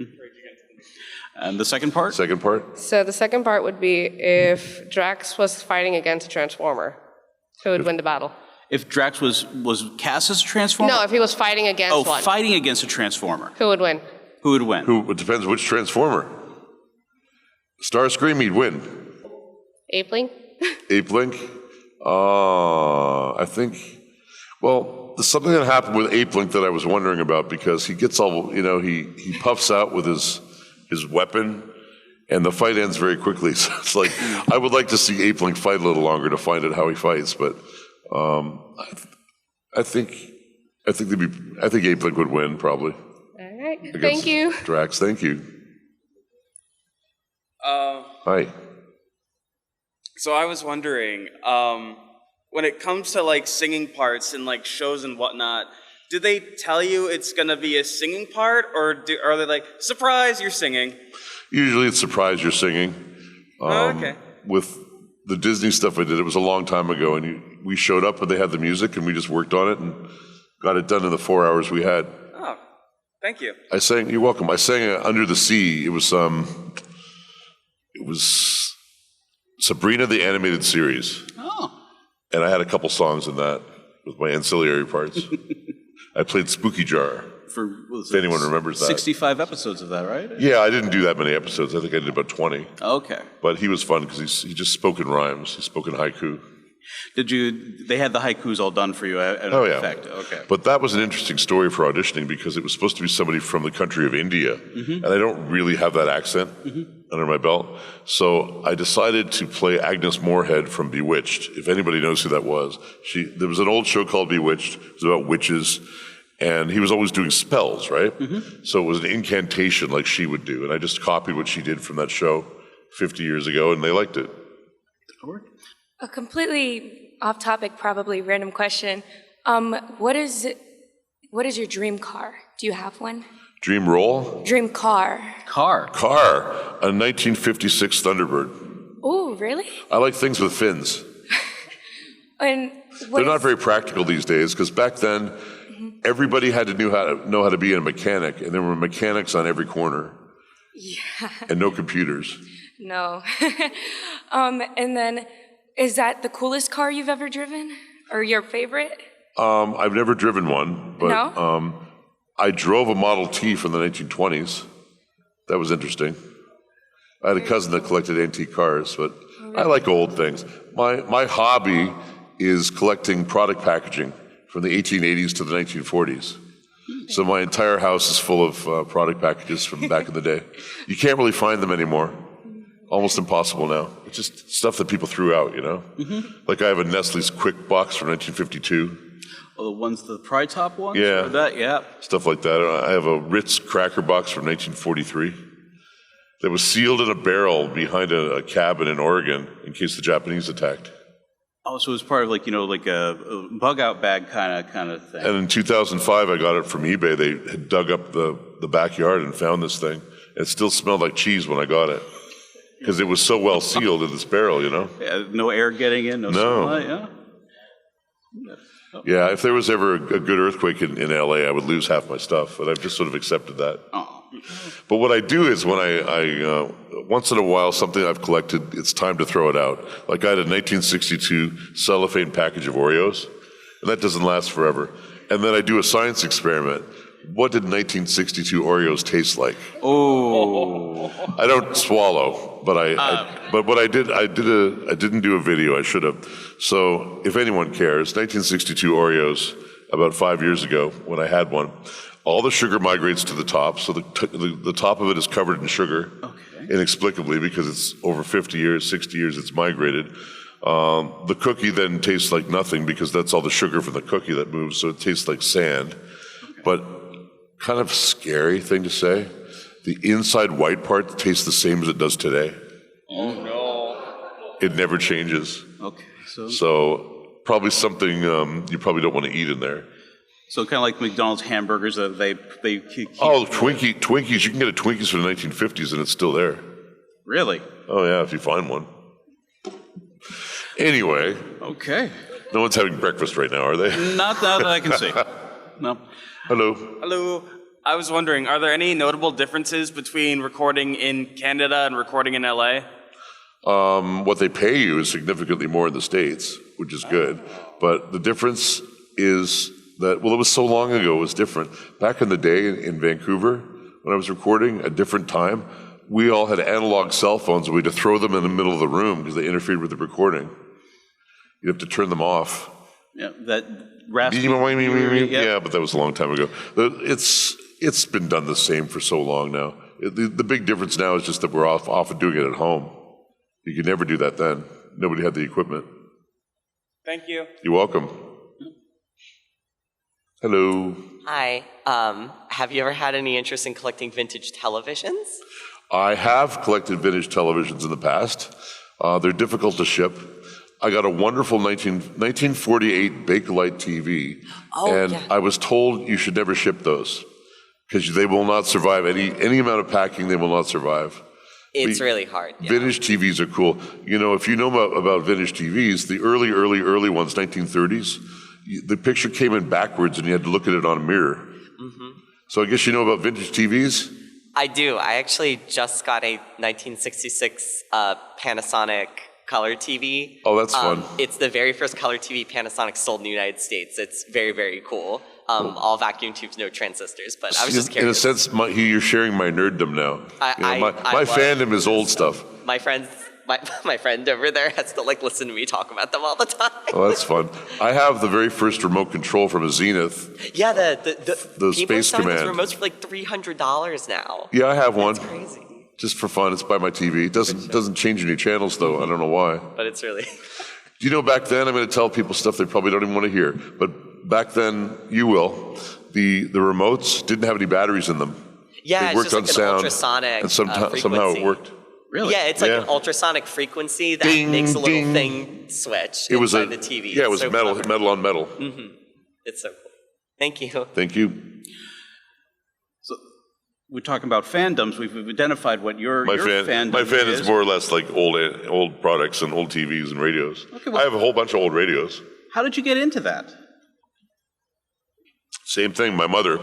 And the second part? Second part? So the second part would be if Drax was fighting against a Transformer, who would win the battle? If Drax was cast as a Transformer? No, if he was fighting against one. Fighting against a Transformer. Who would win? Who would win? It depends which Transformer. Starscream, he'd win. Apelinq? Apelinq? I think, well, there's something that happened with Apelinq that I was wondering about because he gets all, he puffs out with his weapon and the fight ends very quickly. So it's like, I would like to see Apelinq fight a little longer to find out how he fights, but I think Apelinq would win probably. All right, thank you. Drax, thank you. Hi. So I was wondering, when it comes to like singing parts in like shows and whatnot, do they tell you it's gonna be a singing part, or are they like, surprise, you're singing? Usually it's surprise you're singing. Okay. With the Disney stuff I did, it was a long time ago, and we showed up and they had the music, and we just worked on it and got it done in the 4 hours we had. Oh, thank you. You're welcome. I sang Under the Sea. It was Sabrina the Animated Series. Oh. And I had a couple songs in that with my ancillary parts. I played Spooky Jar. If anyone remembers that. 65 episodes of that, right? Yeah, I didn't do that many episodes. I think I did about 20. Okay. But he was fun because he just spoke in rhymes. He spoke in haiku. They had the haikus all done for you in Oh, yeah. effect? Okay. But that was an interesting story for auditioning because it was supposed to be somebody from the country of India. And I don't really have that accent under my belt. So I decided to play Agnes Moorehead from Bewitched, if anybody knows who that was. There was an old show called Bewitched. It was about witches. And he was always doing spells, right? So it was an incantation like she would do. And I just copied what she did from that show 50 years ago, and they liked it. A completely off-topic, probably random question. What is your dream car? Do you have one? Dream roll? Dream car. Car. A 1956 Thunderbird. Oh, really? I like things with fins. And They're not very practical these days because back then, everybody had to know how to be a mechanic, and there were mechanics on every corner. Yeah. And no computers. No. And then, is that the coolest car you've ever driven, or your favorite? I've never driven one, but No? I drove a Model T from the 1920s. That was interesting. I had a cousin that collected antique cars, but I like old things. My hobby is collecting product packaging from the 1880s to the 1940s. So my entire house is full of product packages from back in the day. You can't really find them anymore. Almost impossible now. It's just stuff that people threw out, Like I have a Nestle's Quick Box from 1952. Oh, the Pry Top ones? Yeah. Or that, yeah. Stuff like that. I have a Ritz Cracker Box from 1943 that was sealed in a barrel behind a cabin in Oregon in case the Japanese attacked. Oh, so it was part of like a bug-out bag kind of thing. And in 2005, I got it from eBay. They had dug up the backyard and found this thing. It still smelled like cheese when I got it. Because it was so well sealed in this barrel, Yeah, no air getting in, no sunlight, yeah. Yeah, if there was ever a good earthquake in LA, I would lose half my stuff, but I've just sort of accepted that. Oh. But what I do is when I once in a while, something I've collected, it's time to throw it out. Like I had a 1962 cellophane package of Oreos, and that doesn't last forever. And then I do a science experiment. What did 1962 Oreos taste like? Oh. I don't swallow, but but what I didn't do a video. I should have. So if anyone cares, 1962 Oreos, about 5 years ago when I had one, all the sugar migrates to the top. So the top of it is covered in sugar, inexplicably because it's over 50 years, 60 years it's migrated. The cookie then tastes like nothing because that's all the sugar from the cookie that moves. So it tastes like sand. But kind of scary thing to say. The inside white part tastes the same as it does today. Oh no. It never changes. Okay. So probably something you probably don't want to eat in there. So kind of like McDonald's hamburgers that they keep. Oh, Twinkies. You can get a Twinkies from the 1950s and it's still there. Really? Oh, yeah, if you find one. Anyway. Okay. No one's having breakfast right now, are they? Not that I can see. No. Hello. Hello. I was wondering, are there any notable differences between recording in Canada and recording in LA? What they pay you is significantly more in the States, which is good. But the difference is that, well, it was so long ago, it was different. Back in the day in Vancouver, when I was recording, a different time, we all had analog cell phones, and we had to throw them in the middle of the room because they interfered with the recording. You have to turn them off. Yeah, that raspy. Yeah, but that was a long time ago. It's been done the same for so long now. The big difference now is just that we're off of doing it at home. You could never do that then. Nobody had the equipment. Thank you. You're welcome. Hello. Hi. Have you ever had any interest in collecting vintage televisions? I have collected vintage televisions in the past. They're difficult to ship. I got a wonderful 1948 Bakelite TV, and I was told you should never ship those because they will not survive any amount of packing. They will not survive. It's really hard. Yeah. Vintage TVs are cool. You know, if you know about vintage TVs, the early ones, 1930s, the picture came in backwards and you had to look at it on a mirror. Mm-hmm. So I guess you know about vintage TVs? I do. I actually just got a 1966 Panasonic color TV. Oh, that's fun. It's the very first color TV Panasonic sold in the United States. It's very, very cool. All vacuum tubes, no transistors, but I was just curious. In a sense, you're sharing my nerddom now. My fandom is old stuff. My friend over there has to listen to me talk about them all the time. Oh, that's fun. I have the very first remote control from a Zenith. Yeah, the Space people are selling Command. those remotes for $300 now. Yeah, I have one. That's crazy. Just for fun. It's by my TV. It doesn't change any channels though. I don't know why. But it's really. Do you know back then? I'm going to tell people stuff they probably don't even want to hear. But back then, you will. The remotes didn't have any batteries in them. Yeah, they worked it's just on an sound, ultrasonic and somehow it worked. Really? Yeah, it's like an ultrasonic frequency that makes a little thing switch inside the TV. Yeah, it was metal on metal. Mm-hmm. It's so cool. Thank you. Thank you. So we're talking about fandoms. We've identified what your fandom is. My fandom is more or less like old products and old TVs and radios. Okay, well, I have a whole bunch of old radios. How did you get into that? Same thing. My mother,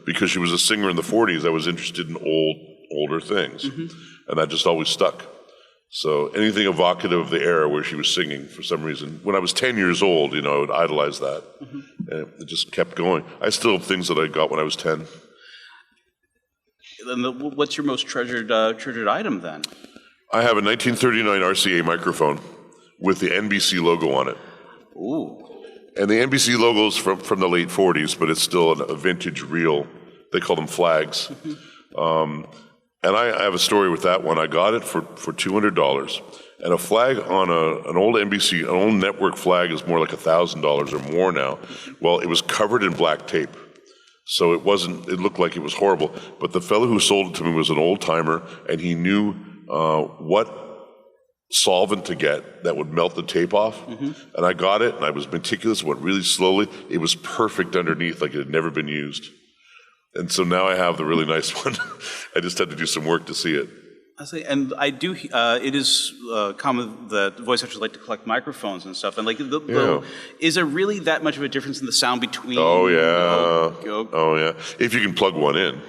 because she was a singer in the 40s, I was interested in older things. Mm-hmm. And that just always stuck. So anything evocative of the era where she was singing for some reason. When I was 10 years old, I would idolize that. Mm-hmm. And it just kept going. I still have things that I got when I was 10. Then what's your most treasured item then? I have a 1939 RCA microphone with the NBC logo on it. Ooh. And the NBC logo's from the late 40s, but it's still a vintage reel. They call them flags. Mm-hmm. And I have a story with that one. I got it for $200. And a flag on an old NBC, an old network flag is more like $1,000 or more now. Well, it was covered in black tape. So it looked like it was horrible. But the fellow who sold it to me was an old timer, and he knew what solvent to get that would melt the tape off. Mm-hmm. And I got it, and I was meticulous, went really slowly. It was perfect underneath, like it had never been used. And so now I have the really nice one. I just had to do some work to see it. I say, and I do. It is common that voice actors like to collect microphones and stuff. And is there really that much of a difference in the sound between? Oh yeah. Oh yeah. If you can plug one in.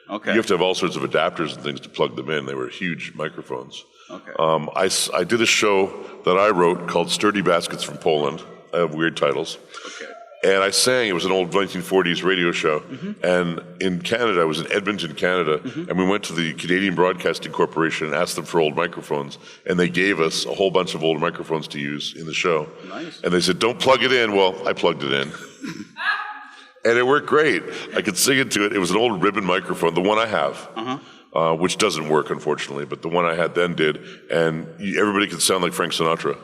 Okay. You have to have all sorts of adapters and things to plug them in. They were huge microphones. Okay. I did a show that I wrote called Sturdy Baskets from Poland. I have weird titles. Okay. And I sang, it was an old 1940s radio show. Mm-hmm. And in Canada, I was in Edmonton, Canada, mm-hmm. and we went to the Canadian Broadcasting Corporation and asked them for old microphones. And they gave us a whole bunch of old microphones to use in the show. Nice. And they said, don't plug it in. Well, I plugged it in. And it worked great. I could sing into it. It was an old ribbon microphone, the one I have, which doesn't work, unfortunately, but the one I had then did. And everybody could sound like Frank Sinatra.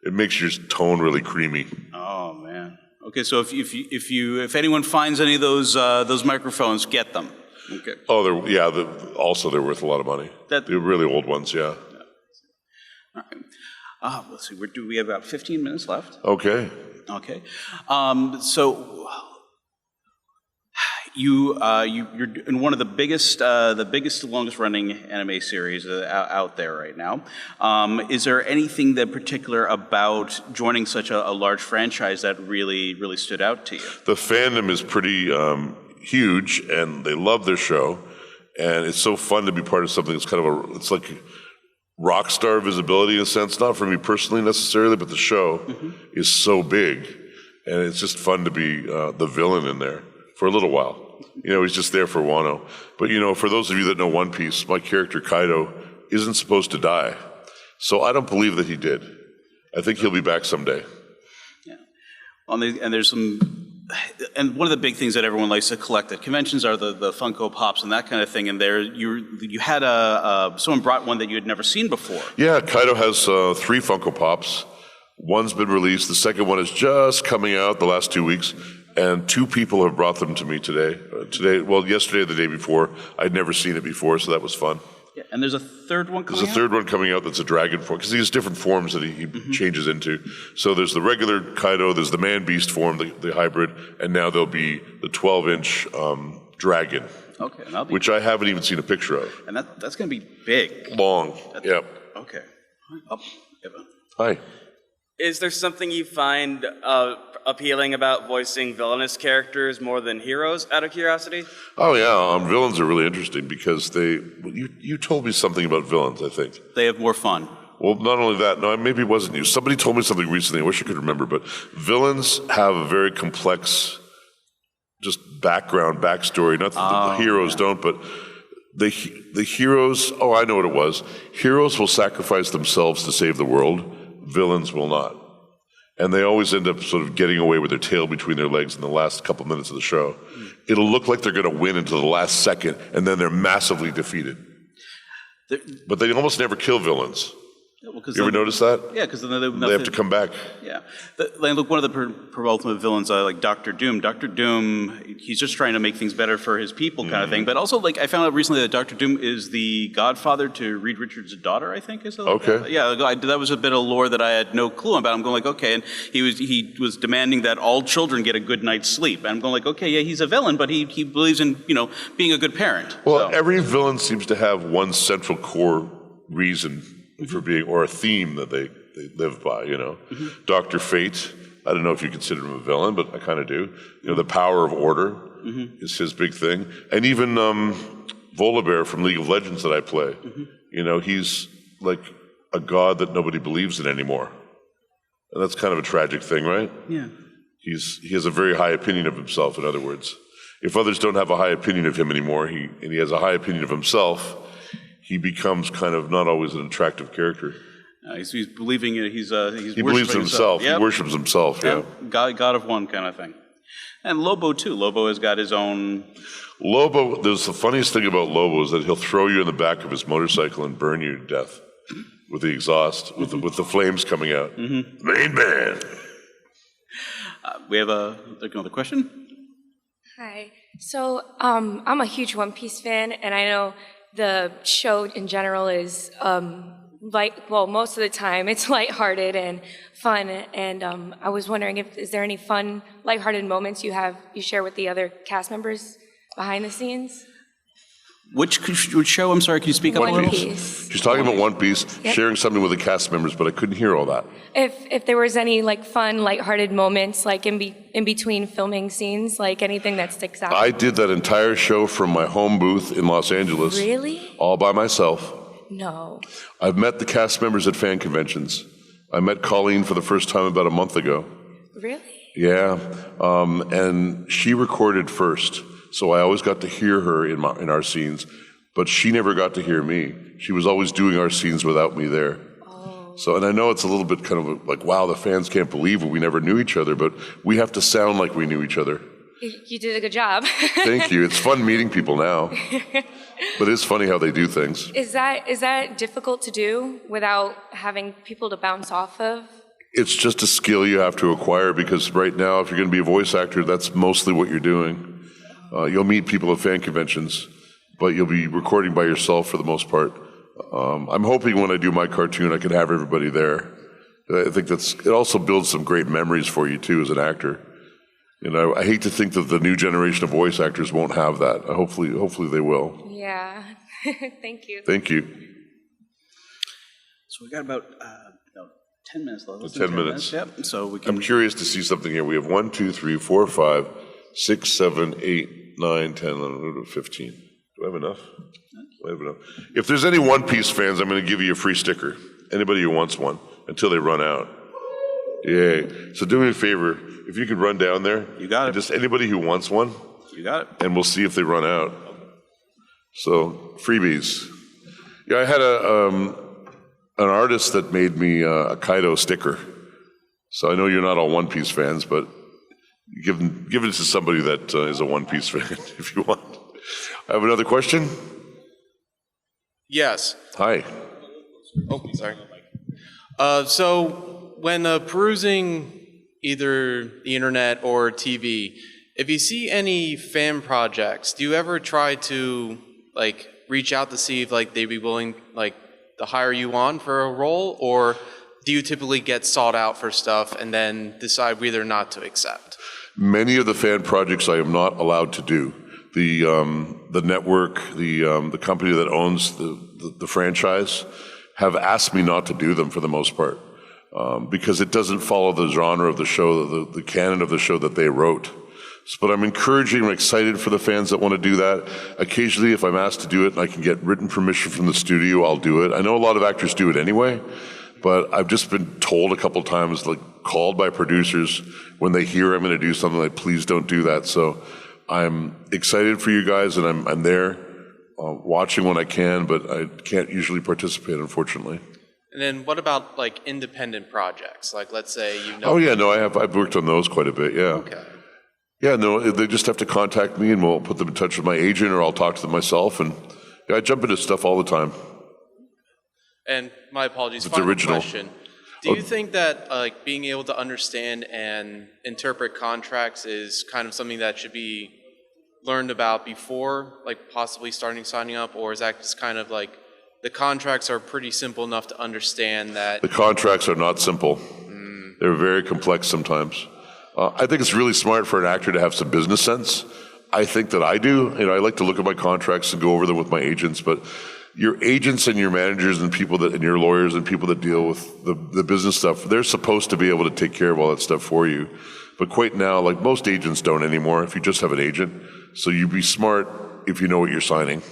It makes your tone really creamy. Oh, man. Okay, so if anyone finds any of those microphones, get them. Okay. Oh, they're worth a lot of money. They're really old ones, yeah. All right. Let's see. We have about 15 minutes left. Okay. Okay. So you're in one of the biggest, longest running anime series out there right now. Is there anything that particular about joining such a large franchise that really stood out to you? The fandom is pretty huge, and they love their show, and it's so fun to be part of something that's kind of it's like rock star visibility in a sense, not for me personally necessarily, but the show is so big, and it's just fun to be the villain in there for a little while. He's just there for Wano. But, for those of you that know One Piece, my character Kaido isn't supposed to die. So I don't believe that he did. I think he'll be back someday. Yeah. And one of the big things that everyone likes to collect at conventions are the Funko Pops and that kind of thing. And there, you had someone brought one that you had never seen before. Yeah, Kaido has 3 Funko Pops. One's been released. The second one is just coming out the last 2 weeks. And 2 people have brought them to me today. Yesterday or the day before. I'd never seen it before, so that was fun. Yeah, and there's a third one coming out? There's a third one coming out that's a dragon form, because he has different forms that he changes into. So there's the regular Kaido, there's the man-beast form, the hybrid, and now there'll be the 12-inch dragon, which I haven't even seen a picture of. And that's going to be big. Long, yep. Okay. Hi. Is there something you find appealing about voicing villainous characters more than heroes, out of curiosity? Oh, yeah. Villains are really interesting because you told me something about villains, I think. They have more fun. Well, not only that, no, maybe it wasn't you. Somebody told me something recently. I wish I could remember, but villains have a very complex just backstory. Not that the heroes don't, but the heroes, I know what it was. Heroes will sacrifice themselves to save the world. Villains will not. And they always end up sort of getting away with their tail between their legs in the last couple minutes of the show. It'll look like they're going to win until the last second, and then they're massively defeated. But they almost never kill villains. Yeah, you ever notice that? Yeah, because then they have to come back. Yeah. Look, one of the ultimate villains, like Dr. Doom. Dr. Doom, he's just trying to make things better for his people kind of thing. But also, I found out recently that Dr. Doom is the godfather to Reed Richards' daughter, I think. Okay. Yeah, that was a bit of lore that I had no clue about. I'm going okay. And he was demanding that all children get a good night's sleep. And I'm going okay, yeah, he's a villain, but he believes in, being a good parent. Well, every villain seems to have one central core reason for being, or a theme that they live by, Dr. Fate, I don't know if you consider him a villain, but I kind of do. The power of order is his big thing. And even Volibear from League of Legends that I play, he's like a god that nobody believes in anymore. And that's kind of a tragic thing, right? Yeah. He has a very high opinion of himself, in other words. If others don't have a high opinion of him anymore, and he has a high opinion of himself, he becomes kind of not always an attractive character. He's believing it. He believes in himself. Yep. He worships himself. Yeah. God of one kind of thing. And Lobo too. Lobo has got his own. Lobo. There's the funniest thing about Lobo is that he'll throw you in the back of his motorcycle and burn you to death with the exhaust, with the flames coming out. Main man. We have another question. Hi. So I'm a huge One Piece fan, and I know the show in general is most of the time it's lighthearted and fun. And I was wondering is there any fun, lighthearted moments you share with the other cast members behind the scenes? Which show? I'm sorry, can you speak up a little? One Piece. She's talking about One Piece, sharing something with the cast members, but I couldn't hear all that. If there was any fun, lighthearted moments, in between filming scenes, anything that sticks out. I did that entire show from my home booth in Los Angeles. Really? All by myself. No. I've met the cast members at fan conventions. I met Colleen for the first time about a month ago. Really? Yeah, and she recorded first. So I always got to hear her in our scenes, but she never got to hear me. She was always doing our scenes without me there. Oh. So, and I know it's a little bit kind of like, wow, the fans can't believe it. We never knew each other, but we have to sound like we knew each other. You did a good job. Thank you. It's fun meeting people now, but it's funny how they do things. Is that difficult to do without having people to bounce off of? It's just a skill you have to acquire because right now, if you're going to be a voice actor, that's mostly what you're doing. You'll meet people at fan conventions, but you'll be recording by yourself for the most part. I'm hoping when I do my cartoon, I can have everybody there. I think it also builds some great memories for you too as an actor. I hate to think that the new generation of voice actors won't have that. Hopefully they will. Yeah. Thank you. Thank you. So we got about 10 minutes left. Less 10 than minutes. Yep. So we can. I'm curious to see something here. We have 1, 2, 3, 4, 5, 6, 7, 8, 9, 10, 11, 15. Do I have enough? Do I have enough? If there's any One Piece fans, I'm going to give you a free sticker. Anybody who wants one until they run out. Yay. So do me a favor. If you could run down there. You got it. Just anybody who wants one. You got it. And we'll see if they run out. So freebies. Yeah, I had an artist that made me a Kaido sticker. So I know you're not all One Piece fans, but give it to somebody that is a One Piece fan if you want. I have another question. Yes. Hi. Oh, sorry. So when perusing either the internet or TV, if you see any fan projects, do you ever try to reach out to see if they'd be willing to hire you on for a role, or do you typically get sought out for stuff and then decide whether or not to accept? Many of the fan projects I am not allowed to do. The network, the company that owns the franchise, have asked me not to do them for the most part because it doesn't follow the genre of the show, the canon of the show that they wrote. But I'm encouraging, I'm excited for the fans that want to do that. Occasionally, if I'm asked to do it and I can get written permission from the studio, I'll do it. I know a lot of actors do it anyway, but I've just been told a couple times, called by producers when they hear I'm going to do something, please don't do that. So I'm excited for you guys, and I'm there watching when I can, but I can't usually participate, unfortunately. And then what about independent projects? Let's say Oh yeah, no, I've worked on those quite a bit. Yeah. Okay. Yeah, no, they just have to contact me, and we'll put them in touch with my agent, or I'll talk to them myself. And I jump into stuff all the time. And my apologies. It's Final original. question. Do you think that being able to understand and interpret contracts is kind of something that should be learned about before, possibly signing up, or is that just kind of the contracts are pretty simple enough to understand that? The contracts are not simple. They're very complex sometimes. I think it's really smart for an actor to have some business sense. I think that I do. I like to look at my contracts and go over them with my agents, but your agents and your managers and and your lawyers and people that deal with the business stuff, they're supposed to be able to take care of all that stuff for you. But quite now, most agents don't anymore if you just have an agent. So you be smart if you know what you're signing.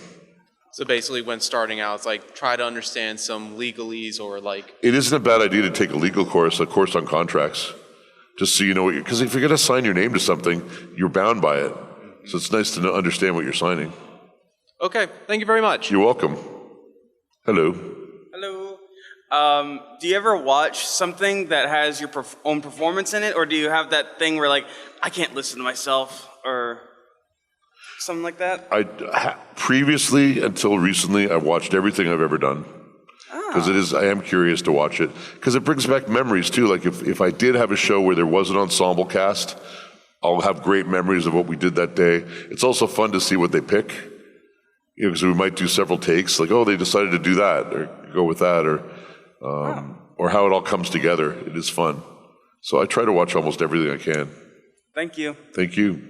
So basically when starting out, it's try to understand some legalese or It isn't a bad idea to take a course on contracts. Just so you know because if you're going to sign your name to something, you're bound by it. So it's nice to understand what you're signing. Okay, thank you very much. You're welcome. Hello. Hello. Do you ever watch something that has your own performance in it, or do you have that thing where I can't listen to myself, or something like that? Previously, until recently, I've watched everything I've ever done. Because I am curious to watch it. Because it brings back memories too. If I did have a show where there was an ensemble cast, I'll have great memories of what we did that day. It's also fun to see what they pick. Because we might do several takes, they decided to do that, or go with that, or how it all comes together. It is fun. So I try to watch almost everything I can. Thank you. Thank you.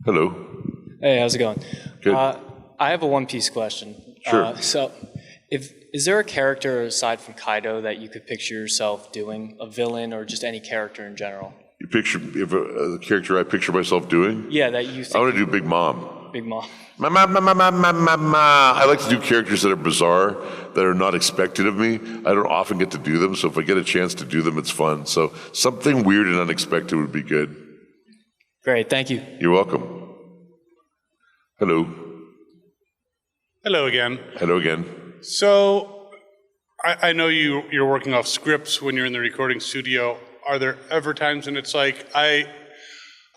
Hello. Hey, how's it going? Good. I have a One Piece question. Sure. Is there a character aside from Kaido that you could picture yourself doing, a villain or just any character in general? You picture a character I picture myself doing? Yeah, that you think. I want to do Big Mom. Big Mom. I like to do characters that are bizarre, that are not expected of me. I don't often get to do them, so if I get a chance to do them, it's fun. So something weird and unexpected would be good. Great, thank you. You're welcome. Hello. Hello again. Hello again. So, I know you're working off scripts when you're in the recording studio. Are there ever times when it's I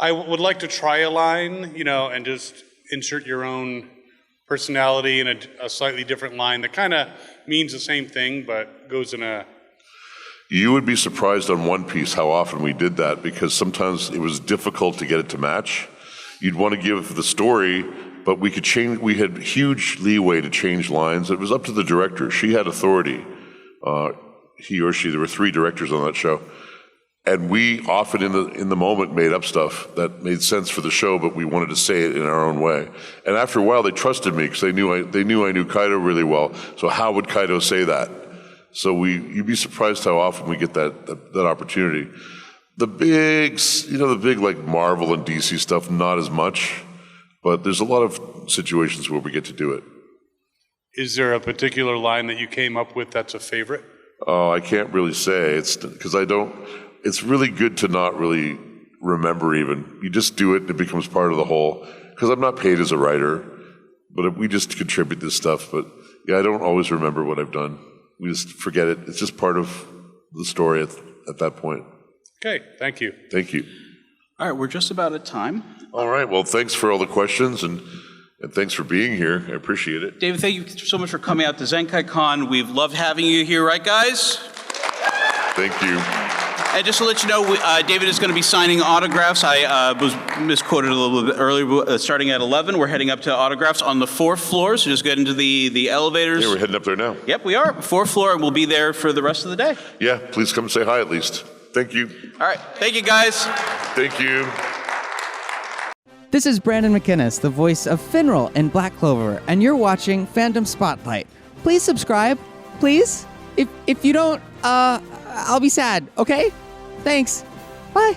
would like to try a line, and just insert your own personality in a slightly different line that kind of means the same thing, but goes in a You would be surprised on One Piece how often we did that, because sometimes it was difficult to get it to match. You'd want to give the story, but we could change. We had huge leeway to change lines. It was up to the director. She had authority. He or she. There were 3 directors on that show, and we often in the moment made up stuff that made sense for the show, but we wanted to say it in our own way. And after a while, they trusted me because they knew I knew Kaido really well. So how would Kaido say that? So you'd be surprised how often we get that opportunity. The big like Marvel and DC stuff, not as much, but there's a lot of situations where we get to do it. Is there a particular line that you came up with that's a favorite? Oh, I can't really say. It's because it's really good to not really remember even. You just do it and it becomes part of the whole. Because I'm not paid as a writer, but we just contribute this stuff. But yeah, I don't always remember what I've done. We just forget it. It's just part of the story at that point. Okay, thank you. Thank you. All right, we're just about at time. All right, well, thanks for all the questions and thanks for being here. I appreciate it. David, thank you so much for coming out to Zenkaikon. We've loved having you here, right, guys? Thank you. And just to let you know, David is going to be signing autographs. I was misquoted a little bit earlier. Starting at 11, we're heading up to autographs on the 4th floor, so just get into the elevators. Yeah, we're heading up there now. Yep, we are. 4th floor, and we'll be there for the rest of the day. Yeah, please come say hi at least. Thank you. All right, thank you, guys. Thank you. This is Brandon McInnes, the voice of Finral in Black Clover, and you're watching Fandom Spotlight. Please subscribe, please. If you don't, I'll be sad, okay? Thanks. Bye.